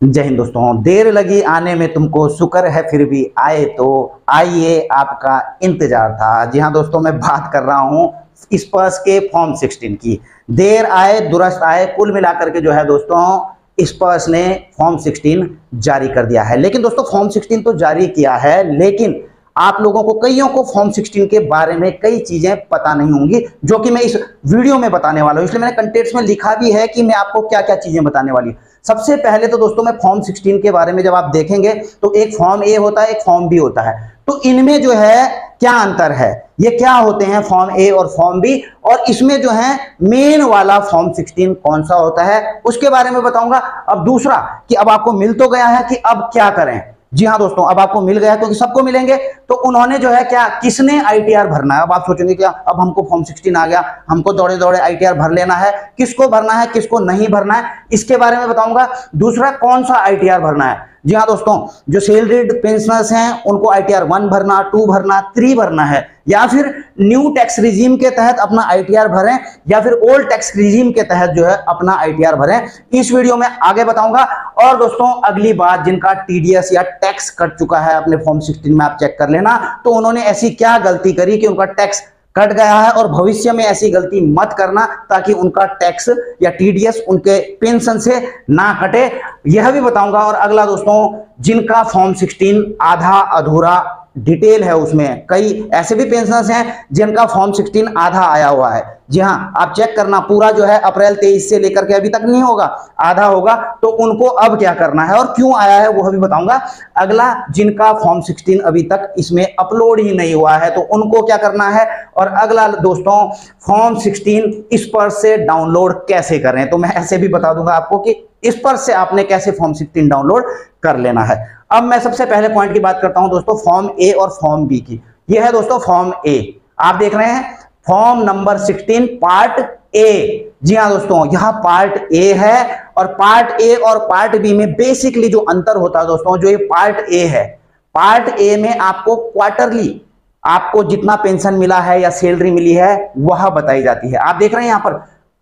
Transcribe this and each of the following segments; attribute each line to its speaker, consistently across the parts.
Speaker 1: जय हिंद दोस्तों। देर लगी आने में तुमको, शुक्र है फिर भी आए तो आइए, आपका इंतजार था। जी हाँ दोस्तों, मैं बात कर रहा हूँ स्पर्स के फॉर्म 16 की। देर आए दुरुस्त आए, कुल मिलाकर के जो है दोस्तों स्पर्स ने फॉर्म 16 जारी कर दिया है। लेकिन दोस्तों फॉर्म 16 तो जारी किया है, लेकिन आप लोगों को कईयों को फॉर्म 16 के बारे में कई चीजें पता नहीं होंगी, जो कि मैं इस वीडियो में बताने वाला हूं। इसलिए मैंने कंटेंट्स में लिखा भी है कि मैं आपको क्या क्या चीजें बताने वाली हूं। सबसे पहले तो दोस्तों मैं फॉर्म 16 के बारे में जब आप देखेंगे तो एक फॉर्म ए होता है, एक फॉर्म बी होता है। तो इनमें जो है क्या अंतर है, ये क्या होते हैं फॉर्म ए और फॉर्म बी, और इसमें जो है मेन वाला फॉर्म 16 कौन सा होता है उसके बारे में बताऊंगा। अब दूसरा कि अब आपको मिल तो गया है कि अब क्या करें। जी हाँ दोस्तों, अब आपको मिल गया क्योंकि सबको मिलेंगे। तो उन्होंने जो है क्या, किसने आईटीआर भरना है। अब आप सोचेंगे क्या, अब हमको फॉर्म 16 आ गया, हमको दौड़े दौड़े आईटीआर भर लेना है। किसको भरना है, किसको नहीं भरना है, इसके बारे में बताऊंगा। दूसरा कौन सा आईटीआर भरना है। जी हाँ दोस्तों, जो सैलरीड पेंशनर्स हैं उनको आईटीआर 1 भरना, 2 भरना, 3 भरना है, या फिर न्यू टैक्स रिजीम के तहत अपना आईटीआर भरें, या फिर ओल्ड टैक्स रिजीम के तहत जो है अपना आईटीआर भरें। इस वीडियो में आगे बताऊंगा। और दोस्तों अगली बात, जिनका टीडीएस या टैक्स कट चुका है अपने फॉर्म 16 में, आप चेक कर लेना, तो उन्होंने ऐसी क्या गलती करी कि उनका टैक्स कट गया है, और भविष्य में ऐसी गलती मत करना ताकि उनका टैक्स या टीडीएस उनके पेंशन से ना कटे, यह भी बताऊंगा। और अगला दोस्तों, जिनका फॉर्म 16 आधा अधूरा डिटेल है, उसमें कई ऐसे भी पेंशनर्स हैं जिनका फॉर्म 16 आधा आया हुआ है। जी हाँ, आप चेक करना, पूरा जो है अप्रैल 23 से लेकर के अभी तक नहीं होगा, आधा होगा। तो उनको अब क्या करना है और क्यों आया है वो भी बताऊंगा। अगला, जिनका फॉर्म 16 अभी तक इसमें अपलोड ही नहीं हुआ है तो उनको क्या करना है। और अगला दोस्तों, फॉर्म 16 स्पर्श से डाउनलोड कैसे करें, तो मैं ऐसे भी बता दूंगा आपको कि स्पर्श से आपने कैसे फॉर्म 16 डाउनलोड कर लेना है। अब मैं सबसे पहले पॉइंट की बात करता हूं दोस्तों, फॉर्म ए और फॉर्म बी की। यह है दोस्तों फॉर्म ए, आप देख रहे हैं फॉर्म नंबर 16 पार्ट ए। जी हाँ दोस्तों, यह पार्ट ए है, और पार्ट ए और पार्ट बी में बेसिकली जो अंतर होता है दोस्तों, जो ये पार्ट ए है, पार्ट ए में आपको क्वार्टरली आपको जितना पेंशन मिला है या सैलरी मिली है वह बताई जाती है। आप देख रहे हैं यहां पर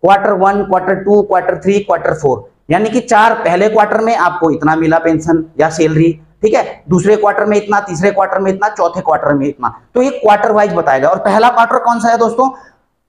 Speaker 1: क्वार्टर 1, क्वार्टर 2, क्वार्टर 3, क्वार्टर 4, यानी कि 4 पहले क्वार्टर में आपको इतना मिला पेंशन या सैलरी, ठीक है, दूसरे क्वार्टर में इतना, तीसरे क्वार्टर में इतना, चौथे क्वार्टर में इतना। तो ये क्वार्टर वाइज बताएगा। और पहला क्वार्टर कौन सा है दोस्तों,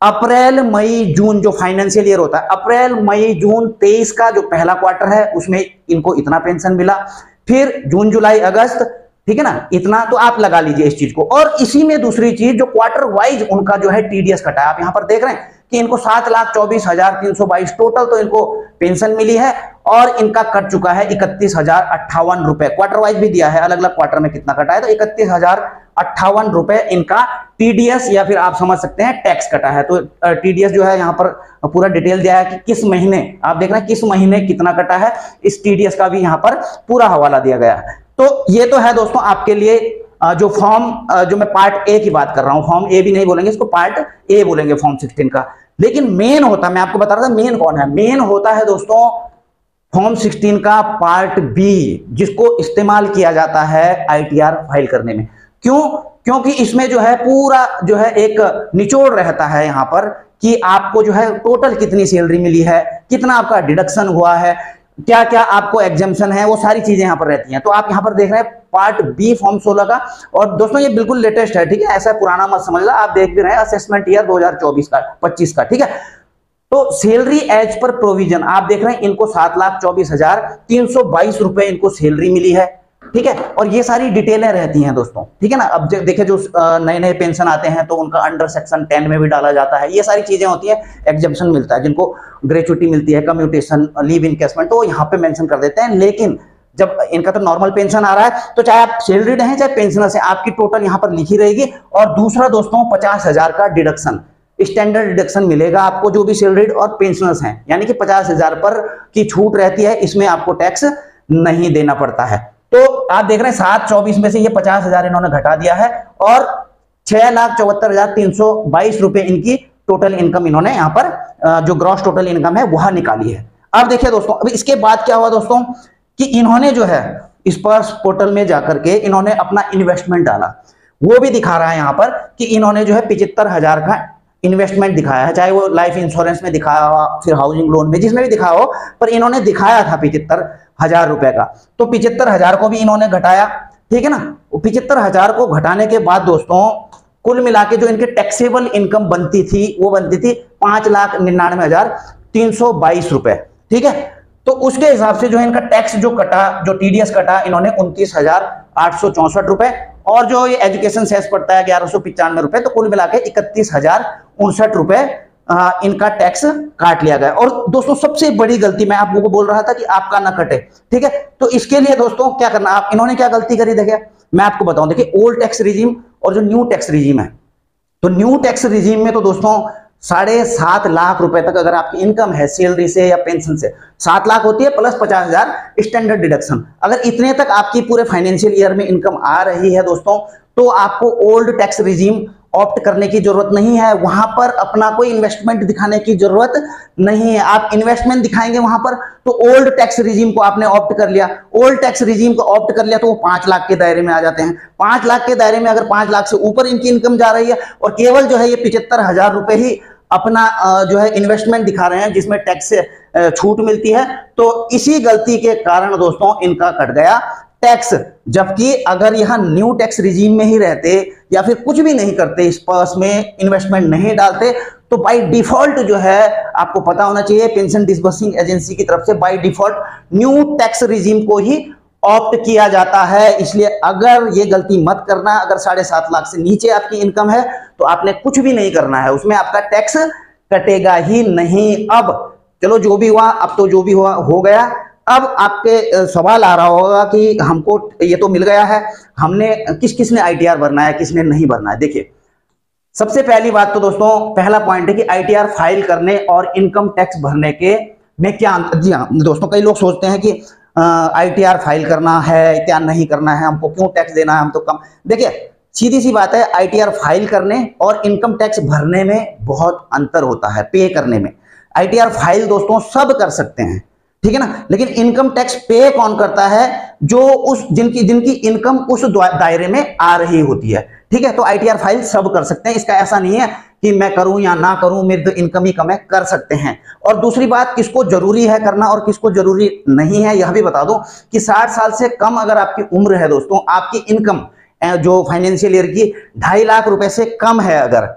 Speaker 1: अप्रैल मई जून, जो फाइनेंशियल ईयर होता है, अप्रैल मई जून 23 का जो पहला क्वार्टर है उसमें इनको इतना पेंशन मिला। फिर जून जुलाई अगस्त, ठीक है ना, इतना तो आप लगा लीजिए इस चीज को। और इसी में दूसरी चीज, जो क्वार्टर वाइज उनका जो है टीडीएस कटा है, आप यहां पर देख रहे हैं कि इनको 7,24,322 टोटल तो इनको पेंशन मिली है, और इनका कट चुका है 31,058 रुपए। क्वार्टर वाइज भी दिया है, अलग अलग क्वार्टर में कितना कटा है, तो 31,058 रुपए इनका टीडीएस या फिर आप समझ सकते हैं टैक्स कटा है। तो टीडीएस जो है यहाँ पर पूरा डिटेल दिया है कि किस महीने, आप देख रहे हैं किस महीने कितना कटा है, इस टीडीएस का भी यहाँ पर पूरा हवाला दिया गया है। तो ये तो है दोस्तों आपके लिए जो फॉर्म, जो मैं पार्ट ए की बात कर रहा हूं, फॉर्म ए भी नहीं बोलेंगे इसको, पार्ट ए बोलेंगे फॉर्म 16 का। लेकिन मेन होता, मैं आपको बता रहा था मेन कौन है, मेन होता है दोस्तों फॉर्म 16 का पार्ट बी, जिसको इस्तेमाल किया जाता है आईटीआर फाइल करने में। क्यों, क्योंकि इसमें जो है पूरा जो है एक निचोड़ रहता है यहाँ पर कि आपको जो है टोटल कितनी सैलरी मिली है, कितना आपका डिडक्शन हुआ है, क्या क्या आपको एग्जाम्पशन है, वो सारी चीजें यहाँ पर रहती हैं। तो आप यहाँ पर देख रहे हैं पार्ट बी फॉर्म 16 का। और दोस्तों ये बिल्कुल लेटेस्ट है, ठीक है, ऐसा पुराना मत समझना, आप देख भी रहे हैं असेसमेंट ईयर 2024 का, 25 का, ठीक है। तो सैलरी एज पर प्रोविजन आप देख रहे हैं, इनको 7,24,322 रुपए इनको सैलरी मिली है, ठीक है। और ये सारी डिटेलें रहती हैं दोस्तों, ठीक है ना। अब देखिए जो नए नए पेंशन आते हैं तो उनका अंडर सेक्शन 10 में भी डाला जाता है, ये सारी चीजें होती हैं, एग्जम्पशन मिलता है, जिनको ग्रेचुइटी मिलती है, कम्यूटेशन, लीव इनकेसमेंट, तो यहाँ पे मेंशन कर देते हैं। लेकिन जब इनका तो नॉर्मल पेंशन आ रहा है, तो चाहे आप सैलरीड हैं चाहे पेंशनर्स हैं, आपकी टोटल यहाँ पर लिखी रहेगी। और दूसरा दोस्तों 50,000 का डिडक्शन, स्टैंडर्ड डिडक्शन मिलेगा आपको, जो भी सैलरीड और पेंशनर्स हैं, यानी कि 50,000 पर की छूट रहती है, इसमें आपको टैक्स नहीं देना पड़ता है। तो आप देख रहे हैं 724 में से ये 50,000 इन्होंने घटा दिया है, और 6,74,322 रुपए इनकी टोटल इनकम इन्होंने यहाँ पर जो ग्रॉस टोटल इनकम है वह निकाली है। अब देखिए दोस्तों, अब इसके बाद क्या हुआ दोस्तों कि इन्होंने जो है स्पर्श पोर्टल में जाकर के इन्होंने अपना इन्वेस्टमेंट डाला, वो भी दिखा रहा है यहाँ पर कि इन्होंने जो है 75,000 का इन्वेस्टमेंट दिखाया है, चाहे वो लाइफ इंश्योरेंस में दिखाया हो, फिर हाउसिंग लोन में, जिसमें भी दिखाया हो, पर इन्होंने दिखाया था 75,000 रुपए का। तो 75,000 को भी इन्होंने घटाया, ठीक है ना। 75,000 को घटाने के बाद दोस्तों कुल मिला के जो इनके टैक्सेबल इनकम बनती थी वो बनती थी 5,99,322 रुपए, ठीक है। तो उसके हिसाब से जो है इनका टैक्स जो कटा, जो टीडीएस कटा, इन्होंने 29,864 रुपए, और जो ये एजुकेशन सेस पड़ता है 1195 रुपए, तो कुल मिला के 31,069 रुपए इनका टैक्स काट लिया गया। और दोस्तों सबसे बड़ी गलती मैं आप लोगों को बोल रहा था कि आपका ना कटे, ठीक है। तो इसके लिए दोस्तों क्या करना, आप इन्होंने क्या गलती करी देखिए, मैं आपको बताऊं। देखिए ओल्ड टैक्स रिजीम और जो न्यू टैक्स रिजीम है, तो न्यू टैक्स रिजीम में तो दोस्तों 7.5 लाख रुपए तक अगर आपकी इनकम है सैलरी से या पेंशन से, 7 लाख होती है प्लस 50,000 स्टैंडर्ड डिडक्शन, अगर इतने तक आपकी पूरे फाइनेंशियल ईयर में इनकम आ रही है दोस्तों, तो आपको ओल्ड टैक्स रिजीम ऑप्ट करने की जरूरत नहीं है। वहां पर अपना कोई इन्वेस्टमेंट दिखाने की जरूरत नहीं है। आप इन्वेस्टमेंट दिखाएंगे वहां पर, तो ओल्ड टैक्स रिजीम को आपने ऑप्ट कर लिया, ओल्ड टैक्स रिजीम को ऑप्ट कर लिया तो वो 5 लाख के दायरे में आ जाते हैं। 5 लाख के दायरे में अगर 5 लाख से ऊपर इनकी इनकम जा रही है और केवल जो है ये 75,000 रुपए ही अपना जो है इन्वेस्टमेंट दिखा रहे हैं जिसमें टैक्स से छूट मिलती है, तो इसी गलती के कारण दोस्तों इनका कट गया टैक्स। जबकि अगर यहां न्यू टैक्स रिजीम में ही रहते या फिर कुछ भी नहीं करते, इस पर्स में इन्वेस्टमेंट नहीं डालते, तो बाय डिफॉल्ट जो है आपको पता होना चाहिए पेंशन डिसबर्सिंग एजेंसी की तरफ से by default new tax regime को ही ऑप्ट किया जाता है। इसलिए अगर ये गलती मत करना, अगर 7.5 लाख से नीचे आपकी इनकम है तो आपने कुछ भी नहीं करना है, उसमें आपका टैक्स कटेगा ही नहीं। अब चलो जो भी हुआ, अब तो जो भी हुआ हो गया। अब आपके सवाल आ रहा होगा कि हमको ये तो मिल गया है, हमने किसने आईटीआर भरना है, किसने नहीं भरना है। देखिए सबसे पहली बात तो दोस्तों, पहला पॉइंट है कि आईटीआर फाइल करने और इनकम टैक्स भरने के में क्या अंतर। जी हाँ दोस्तों, कई लोग सोचते हैं कि आईटीआर फाइल करना है क्या नहीं करना है, हमको क्यों टैक्स देना है, हम तो कम। देखिए सीधी सी बात है, आईटीआर फाइल करने और इनकम टैक्स भरने में बहुत अंतर होता है, पे करने में। आईटीआर फाइल दोस्तों सब कर सकते हैं, ठीक है ना, लेकिन इनकम टैक्स पे कौन करता है, जो उस जिनकी इनकम उस दायरे में आ रही होती है, ठीक है। तो आईटीआर फाइल सब कर सकते हैं, इसका ऐसा नहीं है कि मैं करूं या ना करूं, मेरी तो इनकम ही कम है, कर सकते हैं। और दूसरी बात, किसको जरूरी है करना और किसको जरूरी नहीं है यह भी बता दूं कि 60 साल से कम अगर आपकी उम्र है दोस्तों, आपकी इनकम जो फाइनेंशियल ईयर की 2.5 लाख रुपए से कम है अगर,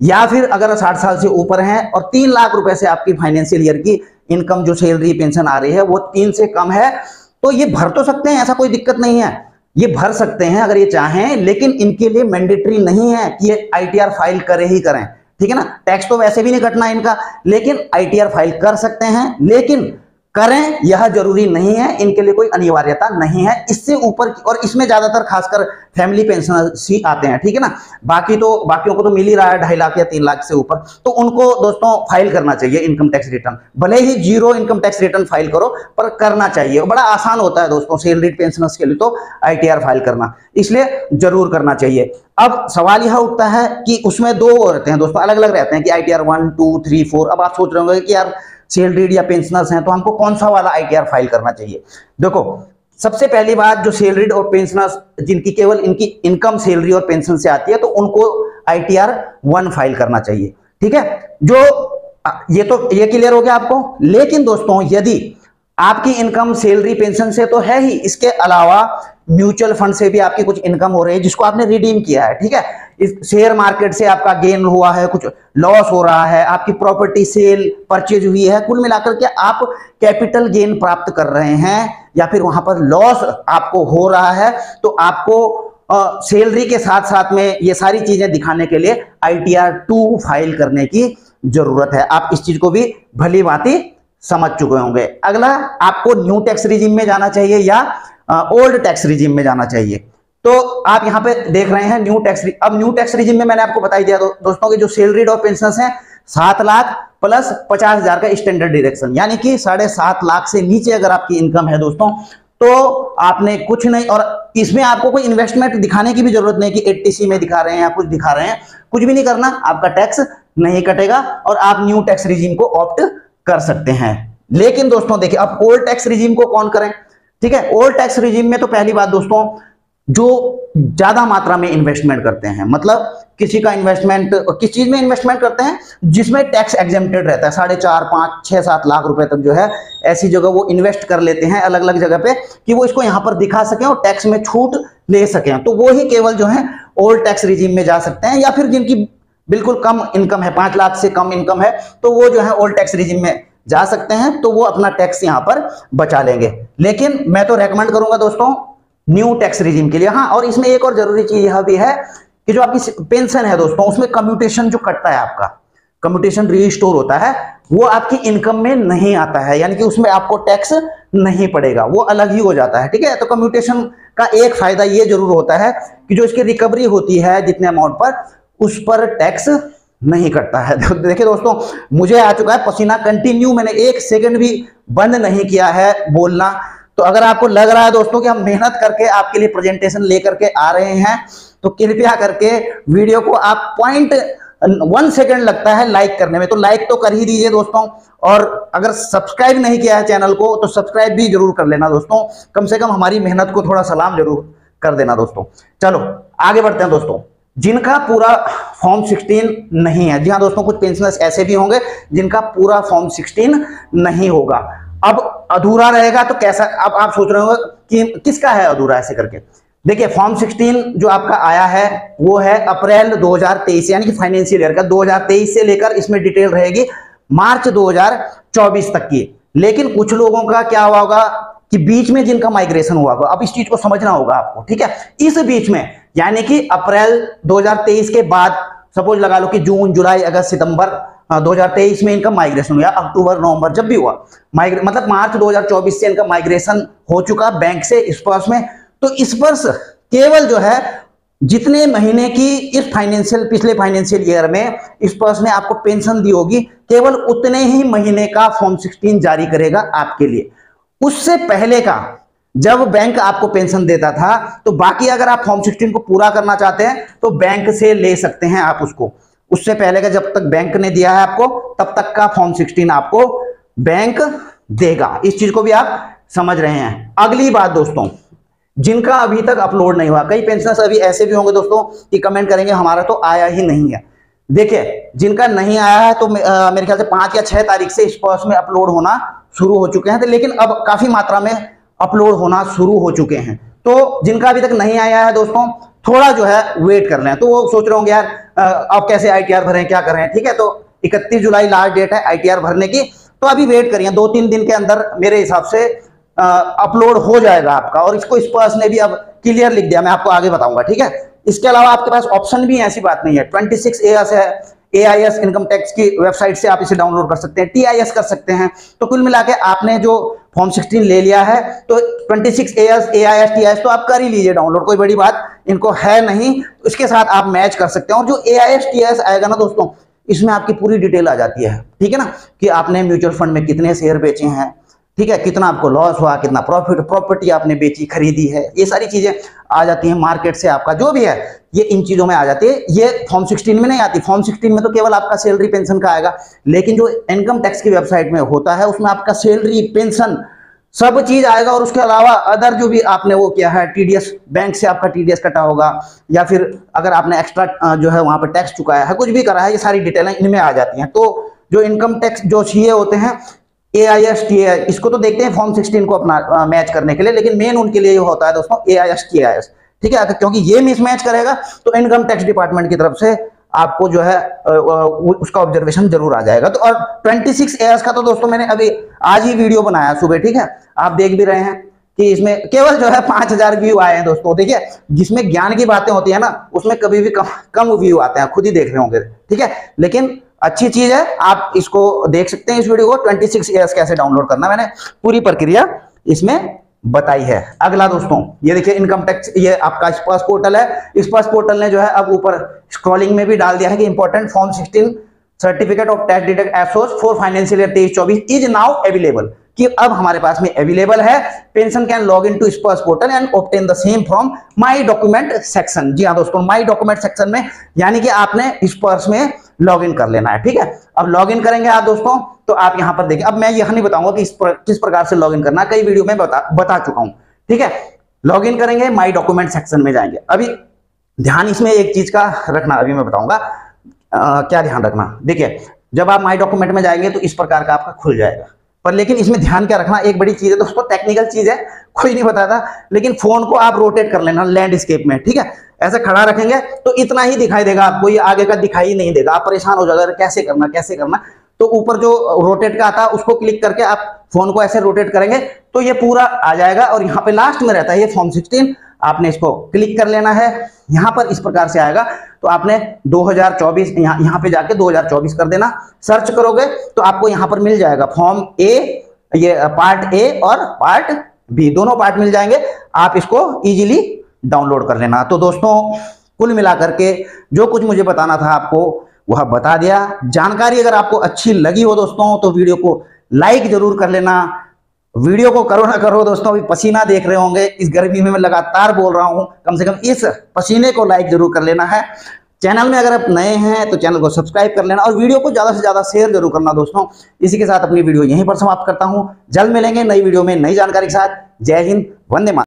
Speaker 1: या फिर अगर 60 साल से ऊपर है और 3 लाख रुपए से आपकी फाइनेंशियल ईयर की इनकम जो सैलरी पेंशन आ रही है वो 3 से कम है, तो ये भर तो सकते हैं, ऐसा कोई दिक्कत नहीं है, ये भर सकते हैं अगर ये चाहें। लेकिन इनके लिए मैंडेटरी नहीं है कि ये आईटीआर फाइल करे ही करें, ठीक है ना। टैक्स तो वैसे भी नहीं कटना इनका, लेकिन आईटीआर फाइल कर सकते हैं, लेकिन करें यह जरूरी नहीं है, इनके लिए कोई अनिवार्यता नहीं है। इससे ऊपर, और इसमें ज्यादातर खासकर फैमिली पेंशनर्स ही आते हैं, ठीक है ना। बाकियों को तो मिल ही रहा है 2.5 लाख या 3 लाख से ऊपर, तो उनको दोस्तों फाइल करना चाहिए इनकम टैक्स रिटर्न। भले ही 0 इनकम टैक्स रिटर्न फाइल करो, पर करना चाहिए। बड़ा आसान होता है दोस्तों सैलरीड पेंशनर्स के लिए तो आईटीआर फाइल करना, इसलिए जरूर करना चाहिए। अब सवाल यह उठता है कि उसमें 2 रहते हैं दोस्तों, अलग अलग रहते हैं कि आईटीआर 1, 2, 3, 4। अब आप सोच रहे होंगे कि यार सैलरीड या पेंशनर्स हैं तो हमको कौन सा वाला आईटीआर फाइल करना चाहिए। देखो सबसे पहली बात, जो सैलरीड और पेंशनर्स जिनकी केवल इनकी इनकम सैलरी और पेंशन से आती है, तो उनको आईटीआर 1 फाइल करना चाहिए, ठीक है। जो ये क्लियर हो गया आपको। लेकिन दोस्तों यदि आपकी इनकम सैलरी पेंशन से तो है ही, इसके अलावा म्यूचुअल फंड से भी आपकी कुछ इनकम हो रही है जिसको आपने रिडीम किया है, ठीक है। इस शेयर मार्केट से आपका गेन हुआ है, कुछ लॉस हो रहा है, आपकी प्रॉपर्टी सेल परचेज हुई है, कुल मिलाकर के आप कैपिटल गेन प्राप्त कर रहे हैं या फिर वहां पर लॉस आपको हो रहा है, तो आपको सैलरी के साथ साथ में ये सारी चीजें दिखाने के लिए आईटीआर 2 फाइल करने की जरूरत है। आप इस चीज को भी भली भांति समझ चुके होंगे। अगला, आपको न्यू टैक्स रिजीम में जाना चाहिए या ओल्ड टैक्स रिजीम में जाना चाहिए। तो आप यहां पे देख रहे हैं न्यू टैक्स। अब न्यू टैक्स रिजीम में मैंने आपको बता ही दिया दोस्तों कि जो सैलरीड और पेंशनर्स हैं 7 लाख प्लस 50,000 का स्टैंडर्ड डिडक्शन, यानी कि 7.5 लाख से नीचे अगर आपकी इनकम है दोस्तों, तो आपने कुछ नहीं, और इसमें आपको कोई इन्वेस्टमेंट दिखाने की भी जरूरत नहीं कि एटीसी में दिखा रहे हैं या कुछ दिखा रहे हैं, कुछ भी नहीं करना, आपका टैक्स नहीं कटेगा और आप न्यू टैक्स रिजीम को ऑप्ट कर सकते हैं। लेकिन दोस्तों देखिए, अब ओल्ड टैक्स रिजीम को कौन करें, ठीक है। ओल्ड टैक्स रिजीम में तो पहली बात दोस्तों, जो ज्यादा मात्रा में इन्वेस्टमेंट करते हैं, मतलब किसी का इन्वेस्टमेंट किस चीज में इन्वेस्टमेंट करते हैं जिसमें टैक्स एग्जेम्प्टेड रहता है, 4.5, 5, 6, 7 लाख रुपए तक जो है ऐसी जगह वो इन्वेस्ट कर लेते हैं अलग अलग जगह पे कि वो इसको यहाँ पर दिखा सकें और टैक्स में छूट ले सकें। तो वो ही केवल जो है ओल्ड टैक्स रिजीम में जा सकते हैं, या फिर जिनकी बिल्कुल कम इनकम है, 5 लाख से कम इनकम है, तो वो जो है ओल्ड टैक्स रिजीम में जा सकते हैं, तो वो अपना टैक्स यहाँ पर बचा लेंगे। लेकिन मैं तो रेकमेंड करूंगा दोस्तों न्यू टैक्स रिजीम के लिए। हाँ, और इसमें एक और जरूरी चीज यह भी है कि जो आपकी पेंशन है दोस्तों, उसमें कम्यूटेशन जो कटता है, आपका कम्यूटेशन रीस्टोर होता है, वो आपकी इनकम में नहीं आता है, यानी कि उसमें आपको टैक्स नहीं पड़ेगा, वो अलग ही हो जाता है। ठीक है, तो कम्यूटेशन का एक फायदा ये जरूर होता है कि जो इसकी रिकवरी होती है जितने अमाउंट पर, उस पर टैक्स नहीं कटता है। देखिए दोस्तों, मुझे आ चुका है पसीना कंटिन्यू, मैंने 1 सेकंड भी बंद नहीं किया है बोलना। तो अगर आपको लग रहा है दोस्तों कि हम मेहनत करके आपके लिए प्रेजेंटेशन लेकर के आ रहे हैं, तो कृपया करके वीडियो को आप 0.1 सेकंड लगता है लाइक करने में, तो लाइक तो कर ही दीजिए दोस्तों। और अगर सब्सक्राइब नहीं किया है चैनल को, तो सब्सक्राइब भी जरूर कर लेना दोस्तों, कम से कम हमारी मेहनत को थोड़ा सलाम जरूर कर देना दोस्तों। चलो आगे बढ़ते हैं दोस्तों। जिनका पूरा फॉर्म 16 नहीं है, जी हाँ दोस्तों, कुछ पेंशनर्स ऐसे भी होंगे जिनका पूरा फॉर्म 16 नहीं होगा, अब अधूरा रहेगा। तो कैसा, अब आप सोच रहे होंगे कि किसका है अधूरा ऐसे करके। देखिए फॉर्म 16 जो आपका आया है वो है अप्रैल 2023, यानी कि फाइनेंशियल ईयर का 2023 से लेकर इसमें डिटेल रहेगी मार्च 2024 तक की। लेकिन कुछ लोगों का क्या हुआ होगा कि बीच में जिनका माइग्रेशन हुआ होगा, अब इस चीज को समझना होगा आपको। ठीक है, इस बीच में यानी कि अप्रैल 2023 के बाद, सपोज लगा लो कि जून, जुलाई, अगस्त, सितंबर 2023 में इनका माइग्रेशन हुआ, अक्टूबर, नवंबर जब भी हुआ मतलब मार्च 2024 से इनका माइग्रेशन हो चुका बैंक से इस पर्स में, तो इस वर्ष केवल जो है जितने महीने की इस पिछले फाइनेंशियल ईयर में इस पर्स ने आपको पेंशन दी होगी, केवल उतने ही महीने का फॉर्म 16 जारी करेगा आपके लिए। उससे पहले का जब बैंक आपको पेंशन देता था, तो बाकी अगर आप फॉर्म 16 को पूरा करना चाहते हैं तो बैंक से ले सकते हैं आप उसको। उससे पहले का जब तक बैंक ने दिया है आपको, तब तक का फॉर्म 16 आपको बैंक देगा। इस चीज को भी आप समझ रहे हैं। अगली बात दोस्तों, जिनका अभी तक अपलोड नहीं हुआ, कई पेंशनर्स अभी ऐसे भी होंगे दोस्तों कि कमेंट करेंगे हमारा तो आया ही नहीं है। देखिए जिनका नहीं आया है तो मेरे ख्याल से 5 या 6 तारीख से इस पर्स में अपलोड होना शुरू हो चुके हैं, तो लेकिन अब काफी मात्रा में अपलोड होना शुरू हो चुके हैं। तो जिनका अभी तक नहीं आया है दोस्तों, थोड़ा जो है वेट कर लें। तो वो सोच रहे होंगे यार अब कैसे आईटीआर भरें, क्या करें। ठीक है, तो 31 जुलाई लास्ट डेट है आईटीआर भरने की, तो अभी वेट करिए, 2-3 दिन के अंदर मेरे हिसाब से अपलोड हो जाएगा आपका। और इसको इस पर्स ने भी अब क्लियर लिख दिया, मैं आपको आगे बताऊंगा। ठीक है, इसके अलावा आपके पास ऑप्शन भी ऐसी बात नहीं है। 26 AS है, AIS इनकम टैक्स की वेबसाइट से आप इसे डाउनलोड कर सकते हैं, TIS कर सकते हैं। तो कुल मिला के आपने जो फॉर्म 16 ले लिया है, तो 26 AS, AIS, TIS तो आप कर ही लीजिए डाउनलोड, कोई बड़ी बात इनको है नहीं। तो इसके साथ आप मैच कर सकते हैं। और जो AIS, TIS आएगा ना दोस्तों, इसमें आपकी पूरी डिटेल आ जाती है। ठीक है ना, कि आपने म्यूचुअल फंड में कितने शेयर बेचे हैं, ठीक है, कितना आपको लॉस हुआ, कितना प्रॉफिट, प्रॉपर्टी आपने बेची, खरीदी है, ये सारी चीजें आ जाती हैं। मार्केट से आपका जो भी है ये इन चीजों में आ जाती है। ये फॉर्म 16 में नहीं आती। फॉर्म 16 में तो केवल आपका सैलरी पेंशन का आएगा, लेकिन जो इनकम टैक्स की वेबसाइट में होता है उसमें आपका सैलरी, पेंशन सब चीज आएगा। और उसके अलावा अदर जो भी आपने वो किया है, TDS बैंक से आपका TDS कटा होगा, या फिर अगर आपने एक्स्ट्रा जो है वहां पर टैक्स चुकाया है, कुछ भी करा है, ये सारी डिटेलें इनमें आ जाती हैं। तो जो इनकम टैक्स जो चाहिए होते हैं AIS, TIS, इसको तो देखते हैं फॉर्म 16 को अपना मैच करने के लिए, लेकिन मेन उनके लिए होता है दोस्तों AIS, TIS। ठीक है, क्योंकि ये मिसमैच करेगा तो इनकम टैक्स डिपार्टमेंट की तरफ से आपको जो है उसका ऑब्जर्वेशन जरूर आ जाएगा। तो और 26 AS का तो दोस्तों मैंने अभी आज ही वीडियो बनाया सुबह। ठीक है, आप देख भी रहे हैं कि इसमें केवल जो है 5000 व्यू आए हैं दोस्तों। देखिए जिसमें ज्ञान की बातें होती है ना, उसमें कभी भी कम व्यू आते हैं, खुद ही देख रहे होंगे। ठीक है, लेकिन अच्छी चीज है, आप इसको देख सकते हैं इस वीडियो को। 26 AS कैसे डाउनलोड करना, मैंने पूरी प्रक्रिया इसमें बताई है। अगला दोस्तों ये देखिए इनकम टैक्स, ये आपका स्पर्श पोर्टल है। स्पर्श पोर्टल ने जो है अब ऊपर स्क्रॉलिंग में भी डाल दिया है कि important form 16 certificate of tax deduct एसोस for financial year 23-24 is now available, कि अब हमारे पास में अवेलेबल है। Pension can log in to Sparsh portal and obtain the same from my document section. जी हाँ दोस्तों, माई डॉक्यूमेंट सेक्शन में, यानी कि आपने स्पर्श में लॉग इन कर लेना है। ठीक है, अब लॉग इन करेंगे आप दोस्तों, तो आप यहां पर देखिए। अब मैं यह नहीं बताऊंगा कि किस प्रकार से लॉग इन करना, कई वीडियो में बता चुका हूं। ठीक है, लॉगिन करेंगे, माई डॉक्यूमेंट सेक्शन में जाएंगे। अभी ध्यान इसमें एक चीज का रखना, अभी मैं बताऊंगा क्या ध्यान रखना। देखिए जब आप माई डॉक्यूमेंट में जाएंगे तो इस प्रकार का आपका खुल जाएगा, पर लेकिन इसमें ध्यान क्या रखना, एक बड़ी चीज है दोस्तों, टेक्निकल चीज है, कोई नहीं बताता, लेकिन फोन को आप रोटेट कर लेना लैंडस्केप में, ठीक है। ऐसे खड़ा रखेंगे तो इतना ही दिखाई देगा आपको, ये आगे का दिखाई नहीं देगा, आप परेशान हो जाएगा कैसे करना कैसे करना। तो ऊपर जो रोटेट का आता है उसको क्लिक करके आप फोन को ऐसे रोटेट करेंगे तो ये पूरा आ जाएगा, और यहाँ पे लास्ट में रहता है ये फॉर्म 16, आपने इसको क्लिक कर लेना है। यहाँ पर इस प्रकार से आएगा, तो आपने 2024 यहाँ पे जाके 2024 कर देना, सर्च करोगे तो आपको यहाँ पर मिल जाएगा फॉर्म ए, ये पार्ट ए और पार्ट बी, दोनों पार्ट मिल जाएंगे, आप इसको इजीली डाउनलोड कर लेना। तो दोस्तों कुल मिलाकर के जो कुछ मुझे बताना था आपको वह बता दिया। जानकारी अगर आपको अच्छी लगी हो दोस्तों तो वीडियो को लाइक जरूर कर लेना। वीडियो को करो ना करो दोस्तों, अभी पसीना देख रहे होंगे, इस गर्मी में मैं लगातार बोल रहा हूं, कम से कम इस पसीने को लाइक जरूर कर लेना है। चैनल में अगर आप नए हैं तो चैनल को सब्सक्राइब कर लेना और वीडियो को ज्यादा से ज्यादा शेयर जरूर करना दोस्तों। इसी के साथ अपनी वीडियो यहीं पर समाप्त करता हूं, जल्द मिलेंगे नई वीडियो में नई जानकारी के साथ। जय हिंद, वंदे मातरम।